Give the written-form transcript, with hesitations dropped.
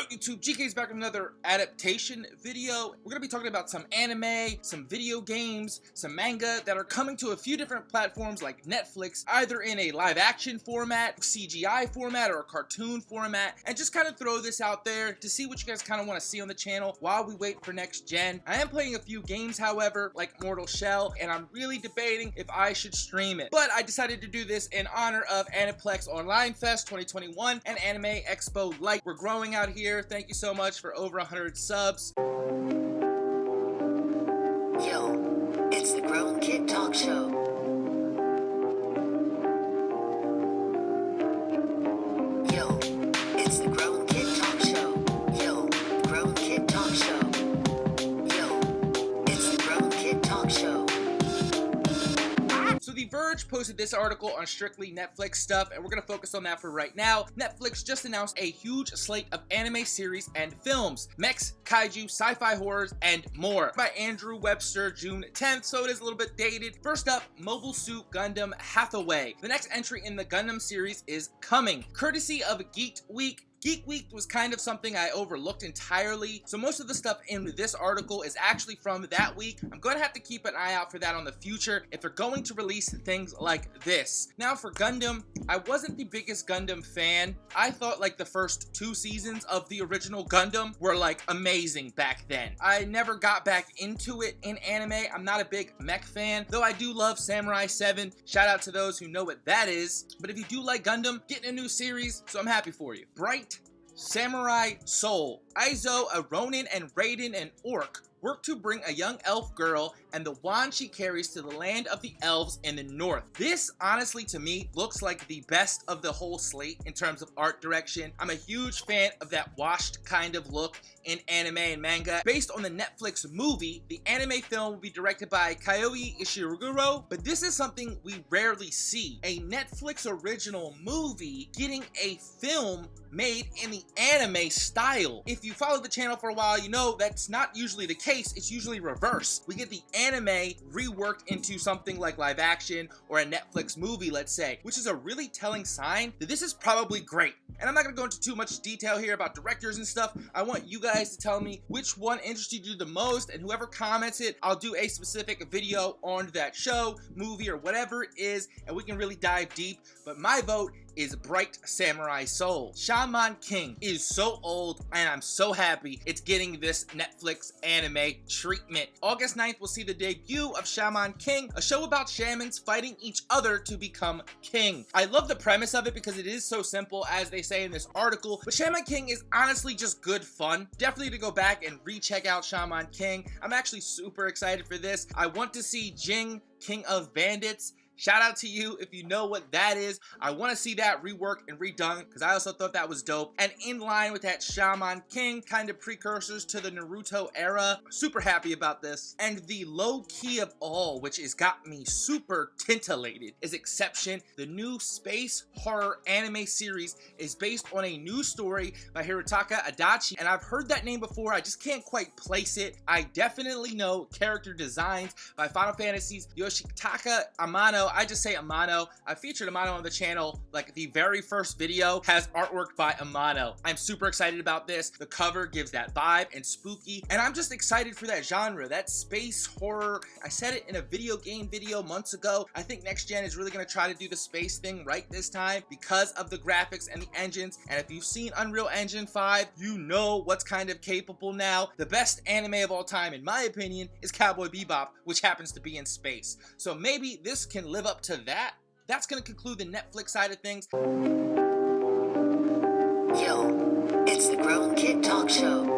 up, YouTube? Geeked is back with another adaptation video. We're gonna be talking about some anime, some video games, some manga that are coming to a few different platforms like Netflix, either in a live action format, CGI format, or a cartoon format, and just kind of throw this out there to see what you guys kind of want to see on the channel while we wait for next gen. I am playing a few games, however, like Mortal Shell, and I'm really debating if I should stream it. But I decided to do this in honor of Aniplex Online Fest 2021 and Anime Expo Light. We're growing out here. Thank you so much for over 100 subs. Yo, it's the Grown Kid Talk Show. Yo, it's the Grown Kid Talk Show. Yo, Grown Kid Talk Show. Yo, it's the Grown Kid Talk Show. So The Verge posted this article on strictly Netflix stuff, and we're going to focus on that for right now. Netflix just announced a huge slate of anime series and films. Mechs, kaiju, sci-fi horrors, and more. By Andrew Webster, June 10th, so it is a little bit dated. First up, Mobile Suit Gundam Hathaway. The next entry in the Gundam series is coming, courtesy of Geeked Week. Geek Week was kind of something I overlooked entirely, so most of the stuff in this article is actually from that week. I'm going to have to keep an eye out for that on the future if they're going to release things like this. Now for Gundam, I wasn't the biggest Gundam fan. I thought like the first 2 seasons of the original Gundam were like amazing back then. I never got back into it in anime. I'm not a big mech fan, though I do love Samurai 7. Shout out to those who know what that is. But if you do like Gundam, get in a new series, so I'm happy for you. Bright Samurai Soul. Aizo, a Ronin, and Raiden, an orc, work to bring a young elf girl and the wand she carries to the land of the elves in the north. This, honestly, to me, looks like the best of the whole slate in terms of art direction. I'm a huge fan of that washed kind of look in anime and manga. Based on the Netflix movie, the anime film will be directed by Kyoji Ishiguro, but this is something we rarely see. A Netflix original movie getting a film made in the anime style. If you follow the channel for a while, you know that's not usually the case. It's usually reverse. We get the anime reworked into something like live action or a Netflix movie, let's say, which is a really telling sign that this is probably great. And I'm not gonna go into too much detail here about directors and stuff. I want you guys to tell me which one interested you the most, and whoever comments it, I'll do a specific video on that show, movie, or whatever it is, and we can really dive deep. But my vote is Bright Samurai Soul. Shaman King is so old, and I'm so happy it's getting this Netflix anime treatment. August 9th, we'll see the debut of Shaman King, a show about shamans fighting each other to become king. I love the premise of it because it is so simple, as they say in this article, but Shaman King is honestly just good fun. Definitely to go back and recheck out Shaman King. I'm actually super excited for this. I want to see Jing, King of Bandits. Shout out to you if you know what that is. I want to see that reworked and redone because I also thought that was dope. And in line with that Shaman King, kind of precursors to the Naruto era. Super happy about this. And the low key of all, which has got me super tintillated, is Exception. The new space horror anime series is based on a new story by Hirotaka Adachi. And I've heard that name before, I just can't quite place it. I definitely know character designs by Final Fantasy's Yoshitaka Amano. I just say Amano. I featured Amano on the channel, like the very first video has artwork by Amano. I'm super excited about this. The cover gives that vibe and spooky, and I'm just excited for that genre, that space horror. I said it in a video game video months ago. I think next gen is really gonna try to do the space thing right this time because of the graphics and the engines, and if you've seen Unreal Engine 5, you know what's kind of capable now. The best anime of all time, in my opinion, is Cowboy Bebop, which happens to be in space. So maybe this can live up to that. That's going to conclude the Netflix side of things. Yo, it's the Grown Kid Talk Show.